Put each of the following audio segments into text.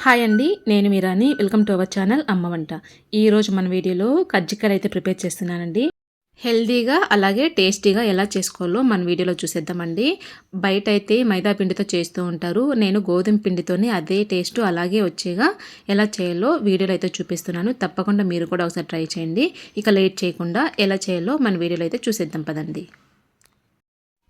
Hi అండి, నేను మీరాని. Welcome to our channel అమ్మ వంట. ఈరోజు మన వీడియోలో కజ్జికాయలు అయితే ప్రిపేర్ చేస్తున్నానండి. హెల్తీగా అలాగే టేస్టీగా ఎలా చేసుకోవాలో మన వీడియోలో చూసేద్దామండి. బయట అయితే మైదా పిండితో చేస్తూ ఉంటారు. నేను గోధుమ పిండితోనే అదే టేస్ట్ అలాగే వచ్చేగా ఎలా చేయాలో వీడియోలో అయితే చూపిస్తున్నాను. తప్పకుండా మీరు కూడా ఒకసారి ట్రై చేయండి. ఇక లేట్ చేయకుండా ఎలా చేయాలో మన వీడియోలో అయితే చూసేద్దాం పదండి.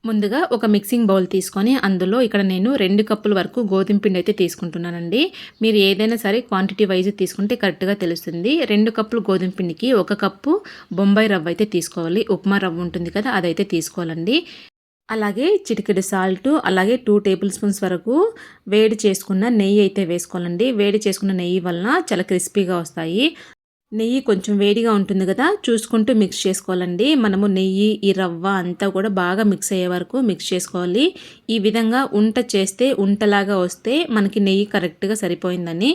ముందుగా ఒక మిక్సింగ్ బౌల్ తీసుకొని అందులో ఇక్కడ నేను 2 కప్పుల వరకు గోధుమ పిండి అయితే తీసుకుంటున్నానండి. మీరు ఏదైనా సరే క్వాంటిటీ వైజ్ తీసుకుంటే కరెక్ట్గా తెలుస్తుంది. 2 కప్పులు గోధుమ పిండికి 1 కప్పు బొంబాయి రవ్వ అయితే తీసుకోవాలి. ఉప్మా రవ్వ ఉంటుంది కదా, అదైతే తీసుకోవాలండి. అలాగే చిటికెడు సాల్ట్, అలాగే 2 టేబుల్ స్పూన్స్ వరకు వేడి చేసుకున్న నెయ్యి అయితే వేసుకోవాలండి. వేడి చేసుకున్న నెయ్యి వలన చాలా క్రిస్పీగా వస్తాయి. నెయ్యి కొంచెం వేడిగా ఉంటుంది కదా, చూసుకుంటూ మిక్స్ చేసుకోవాలండి. మనము నెయ్యి ఈ రవ్వ అంతా కూడా బాగా మిక్స్ అయ్యే వరకు మిక్స్ చేసుకోవాలి. ఈ విధంగా ఉంట చేస్తే ఉంటలాగా వస్తే మనకి నెయ్యి కరెక్ట్గా సరిపోయిందని.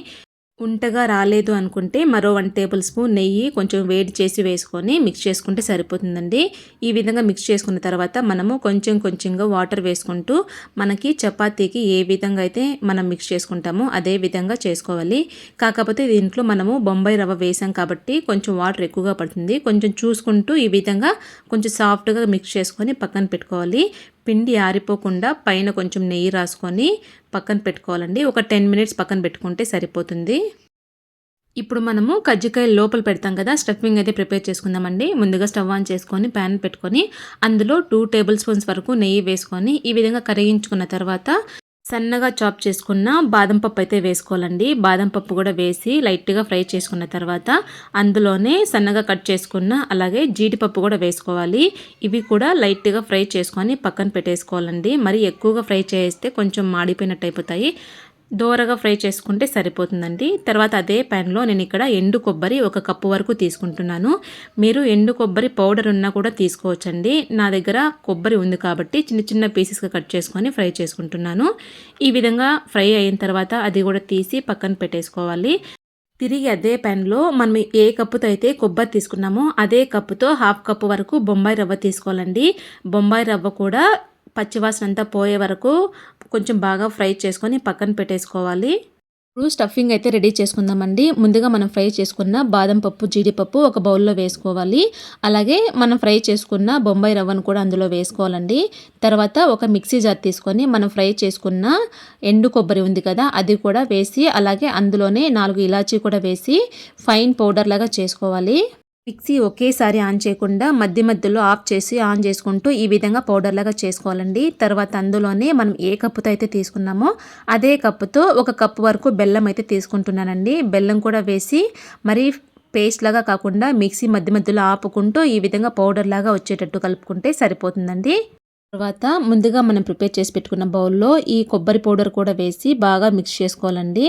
ఉంటగా రాలేదు అనుకుంటే మరో 1 టేబుల్ స్పూన్ నెయ్యి కొంచెం వేడి చేసి వేసుకొని మిక్స్ చేసుకుంటే సరిపోతుందండి. ఈ విధంగా మిక్స్ చేసుకున్న తర్వాత మనము కొంచెం కొంచెంగా వాటర్ వేసుకుంటూ మనకి చపాతీకి ఏ విధంగా అయితే మనం మిక్స్ చేసుకుంటామో అదే విధంగా చేసుకోవాలి. కాకపోతే దీంట్లో మనము బొంబాయి రవ్వ వేసాం కాబట్టి కొంచెం వాటర్ ఎక్కువగా పడుతుంది. కొంచెం చూసుకుంటూ ఈ విధంగా కొంచెం సాఫ్ట్గా మిక్స్ చేసుకొని పక్కన పెట్టుకోవాలి. పిండి ఆరిపోకుండా పైన కొంచెం నెయ్యి రాసుకొని పక్కన పెట్టుకోవాలండి. ఒక 10 మినిట్స్ పక్కన పెట్టుకుంటే సరిపోతుంది. ఇప్పుడు మనము కజ్జికాయలు లోపల పెడతాం కదా, స్టఫింగ్ అయితే ప్రిపేర్ చేసుకుందామండి. ముందుగా స్టవ్ ఆన్ చేసుకొని ప్యాన్ పెట్టుకొని అందులో 2 టేబుల్ స్పూన్స్ వరకు నెయ్యి వేసుకొని ఈ విధంగా కరిగించుకున్న తర్వాత సన్నగా చాప్ చేసుకున్న బాదం పప్పు అయితే వేసుకోవాలండి. బాదం పప్పు కూడా వేసి లైట్గా ఫ్రై చేసుకున్న తర్వాత అందులోనే సన్నగా కట్ చేసుకున్న అలాగే జీడిపప్పు కూడా వేసుకోవాలి. ఇవి కూడా లైట్గా ఫ్రై చేసుకొని పక్కన పెట్టేసుకోవాలండి. మరి ఎక్కువగా ఫ్రై చేస్తే కొంచెం మాడిపోయినట్టు అయిపోతాయి. దోరగా ఫ్రై చేసుకుంటే సరిపోతుందండి. తర్వాత అదే ప్యాన్లో నేను ఇక్కడ ఎండు కొబ్బరి 1 కప్పు వరకు తీసుకుంటున్నాను. మీరు ఎండు కొబ్బరి పౌడర్ ఉన్నా కూడా తీసుకోవచ్చండి. నా దగ్గర కొబ్బరి ఉంది కాబట్టి చిన్న చిన్న పీసెస్గా కట్ చేసుకొని ఫ్రై చేసుకుంటున్నాను. ఈ విధంగా ఫ్రై అయిన తర్వాత అది కూడా తీసి పక్కన పెట్టేసుకోవాలి. తిరిగి అదే ప్యాన్లో మనం ఏ కప్పుతో అయితే కొబ్బరి తీసుకున్నామో అదే కప్పుతో 1/2 కప్పు వరకు బొంబాయి రవ్వ తీసుకోవాలండి. బొంబాయి రవ్వ కూడా పచ్చివాసన అంతా పోయే వరకు కొంచెం బాగా ఫ్రై చేసుకొని పక్కన పెట్టేసుకోవాలి. ఇప్పుడు స్టఫింగ్ అయితే రెడీ చేసుకుందామండి. ముందుగా మనం ఫ్రై చేసుకున్న బాదం పప్పు, జీడిపప్పు ఒక బౌల్లో వేసుకోవాలి. అలాగే మనం ఫ్రై చేసుకున్న బొంబాయి రవ్వను కూడా అందులో వేసుకోవాలండి. తర్వాత ఒక మిక్సీ జార్ తీసుకొని మనం ఫ్రై చేసుకున్న ఎండు కొబ్బరి ఉంది కదా, అది కూడా వేసి అలాగే అందులోనే 4 ఇలాచీ కూడా వేసి ఫైన్ పౌడర్ లాగా చేసుకోవాలి. మిక్సీ ఒకేసారి ఆన్ చేయకుండా మధ్య మధ్యలో ఆఫ్ చేసి ఆన్ చేసుకుంటూ ఈ విధంగా పౌడర్ లాగా చేసుకోవాలండి. తర్వాత అందులోనే మనం ఏ కప్పుతో అయితే తీసుకున్నామో అదే కప్పుతో 1 కప్పు వరకు బెల్లం అయితే తీసుకుంటున్నానండి. బెల్లం కూడా వేసి మరి పేస్ట్ లాగా కాకుండా మిక్సీ మధ్య మధ్యలో ఆపుకుంటూ ఈ విధంగా పౌడర్ లాగా వచ్చేటట్టు కలుపుకుంటే సరిపోతుందండి. తర్వాత ముందుగా మనం ప్రిపేర్ చేసి పెట్టుకున్న బౌల్లో ఈ కొబ్బరి పౌడర్ కూడా వేసి బాగా మిక్స్ చేసుకోవాలండి.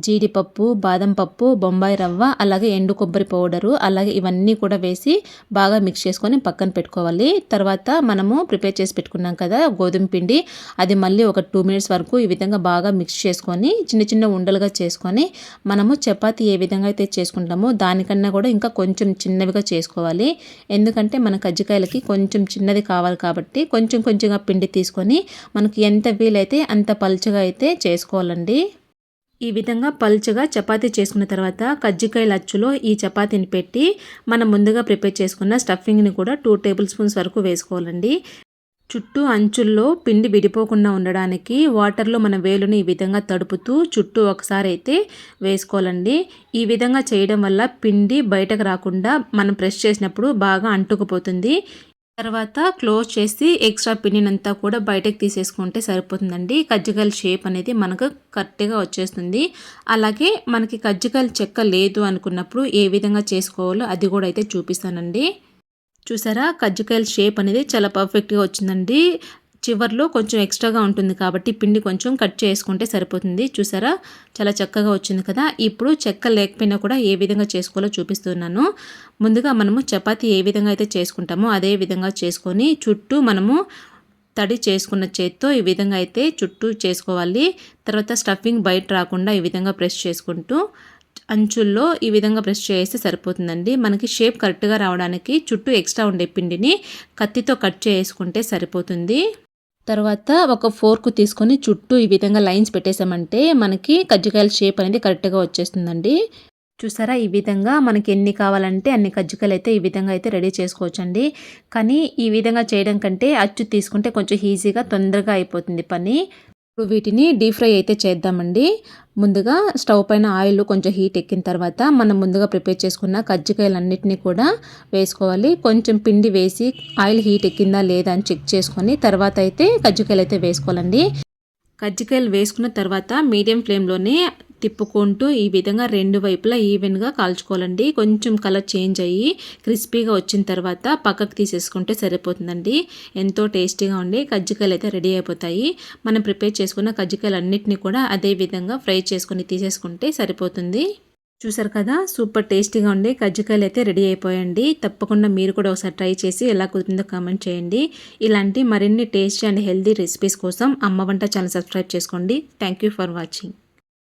జీడిపప్పు, బాదం పప్పు, బొంబాయి రవ్వ, అలాగే ఎండు కొబ్బరి పౌడరు, అలాగే ఇవన్నీ కూడా వేసి బాగా మిక్స్ చేసుకొని పక్కన పెట్టుకోవాలి. తర్వాత మనము ప్రిపేర్ చేసి పెట్టుకున్నాం కదా గోధుమ పిండి, అది మళ్ళీ ఒక 2 మినిట్స్ వరకు ఈ విధంగా బాగా మిక్స్ చేసుకొని చిన్న చిన్న ఉండలుగా చేసుకొని మనము చపాతీ ఏ విధంగా అయితే చేసుకుంటామో దానికన్నా కూడా ఇంకా కొంచెం చిన్నవిగా చేసుకోవాలి. ఎందుకంటే మన కజ్జికాయలకి కొంచెం చిన్నది కావాలి కాబట్టి కొంచెం కొంచెంగా పిండి తీసుకొని మనకి ఎంత వీలైతే అంత పలుచగా అయితే చేసుకోవాలండి. ఈ విధంగా పల్చగా చపాతీ చేసుకున్న తర్వాత కజ్జికాయల అచ్చులో ఈ చపాతీని పెట్టి మనం ముందుగా ప్రిపేర్ చేసుకున్న స్టఫింగ్ని కూడా 2 టేబుల్ స్పూన్స్ వరకు వేసుకోవాలండి. చుట్టూ అంచుల్లో పిండి విడిపోకుండా ఉండడానికి వాటర్లో మన వేలుని ఈ విధంగా తడుపుతూ చుట్టూ ఒకసారి అయితే వేసుకోవాలండి. ఈ విధంగా చేయడం వల్ల పిండి బయటకు రాకుండా మనం ప్రెస్ చేసినప్పుడు బాగా అంటుకుపోతుంది. తర్వాత క్లోజ్ చేసి ఎక్స్ట్రా పిండినంతా కూడా బయటకు తీసేసుకుంటే సరిపోతుందండి. కజ్జికాయల షేప్ అనేది మనకు కరెక్ట్గా వచ్చేస్తుంది. అలాగే మనకి కజ్జికాయల చెక్క లేదు అనుకున్నప్పుడు ఏ విధంగా చేసుకోవాలో అది కూడా అయితే చూపిస్తానండి. చూసారా, కజ్జికాయల షేప్ అనేది చాలా పర్ఫెక్ట్గా వచ్చిందండి. చివర్లో కొంచెం ఎక్స్ట్రాగా ఉంటుంది కాబట్టి పిండి కొంచెం కట్ చేసుకుంటే సరిపోతుంది. చూసారా, చాలా చక్కగా వచ్చింది కదా. ఇప్పుడు చెక్క లేకపోయినా కూడా ఏ విధంగా చేసుకోవాలో చూపిస్తున్నాను. ముందుగా మనము చపాతీ ఏ విధంగా అయితే చేసుకుంటామో అదే విధంగా చేసుకొని చుట్టూ మనము తడి చేసుకున్న చేత్తో ఈ విధంగా అయితే చుట్టూ చేసుకోవాలి. తర్వాత స్టఫింగ్ బయట రాకుండా ఈ విధంగా ప్రెస్ చేసుకుంటూ అంచుల్లో ఈ విధంగా ప్రెస్ చేస్తే సరిపోతుందండి. మనకి షేప్ కరెక్ట్గా రావడానికి చుట్టూ ఎక్స్ట్రా ఉండే పిండిని కత్తితో కట్ చేసుకుంటే సరిపోతుంది. తర్వాత ఒక ఫోర్క్ తీసుకొని చుట్టూ ఈ విధంగా లైన్స్ పెట్టేసామంటే మనకి కజ్జికాయల షేప్ అనేది కరెక్ట్‌గా వచ్చేస్తుందండి. చూసారా? ఈ విధంగా మనకి ఎన్ని కావాలంటే అన్ని కజ్జికాయలు అయితే ఈ విధంగా అయితే రెడీ చేసుకోవచ్చండి. కానీ ఈ విధంగా చేయడం కంటే అచ్చు తీసుకుంటే కొంచెం ఈజీగా తొందరగా అయిపోతుంది పని. ఇప్పుడు వీటిని డీప్ ఫ్రై అయితే చేద్దామండి. ముందుగా స్టవ్ పైన ఆయిల్ కొంచెం హీట్ ఎక్కిన తర్వాత మనం ముందుగా ప్రిపేర్ చేసుకున్న కజ్జికాయలన్నిటిని కూడా వేసుకోవాలి. కొంచెం పిండి వేసి ఆయిల్ హీట్ ఎక్కిందా లేదా అని చెక్ చేసుకొని తర్వాత అయితే కజ్జికాయలు అయితే వేసుకోవాలండి. కజ్జికాయలు వేసుకున్న తర్వాత మీడియం ఫ్లేమ్‌లోనే తిప్పుకుంటూ ఈ విధంగా 2 వైపులా ఈవెన్‌గా కాల్చుకోవాలండి. కొంచెం కలర్ చేంజ్ అయ్యి క్రిస్పీగా వచ్చిన తర్వాత పక్కకు తీసేసుకుంటే సరిపోతుందండి. ఎంతో టేస్టీగా ఉండే కజ్జికాయలు అయితే రెడీ అయిపోతాయి. మనం ప్రిపేర్ చేసుకున్న కజ్జికాయలన్నిటిని కూడా అదే విధంగా ఫ్రై చేసుకొని తీసేసుకుంటే సరిపోతుంది. చూసారు కదా, సూపర్ టేస్టీగా ఉండే కజ్జికాయలు అయితే రెడీ అయిపోయాయండి. తప్పకుండా మీరు కూడా ఒకసారి ట్రై చేసి ఎలా కుదిరిందో కామెంట్ చేయండి. ఇలాంటి మరిన్ని టేస్టీ అండ్ హెల్తీ రెసిపీస్ కోసం అమ్మ వంట ఛానల్ సబ్స్క్రైబ్ చేసుకోండి. Thank you for watching.